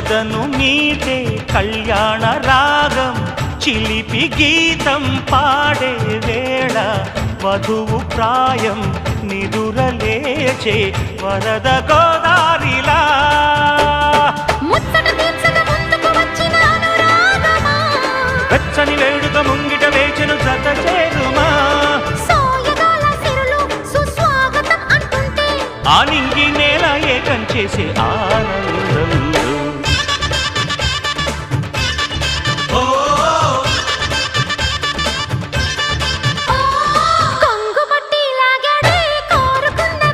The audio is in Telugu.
ఎదను మీటే కళ్యాణ రాగం చిలిపి గీతం పాడే వేళ వధువు ప్రాయం నిదురలేచే వరద గోదారిలా వెచ్చని వేడుక ముంగిట వేచెను జత చేరుమా ఆ నింగి నేల ఏకం చేసే ఆనందం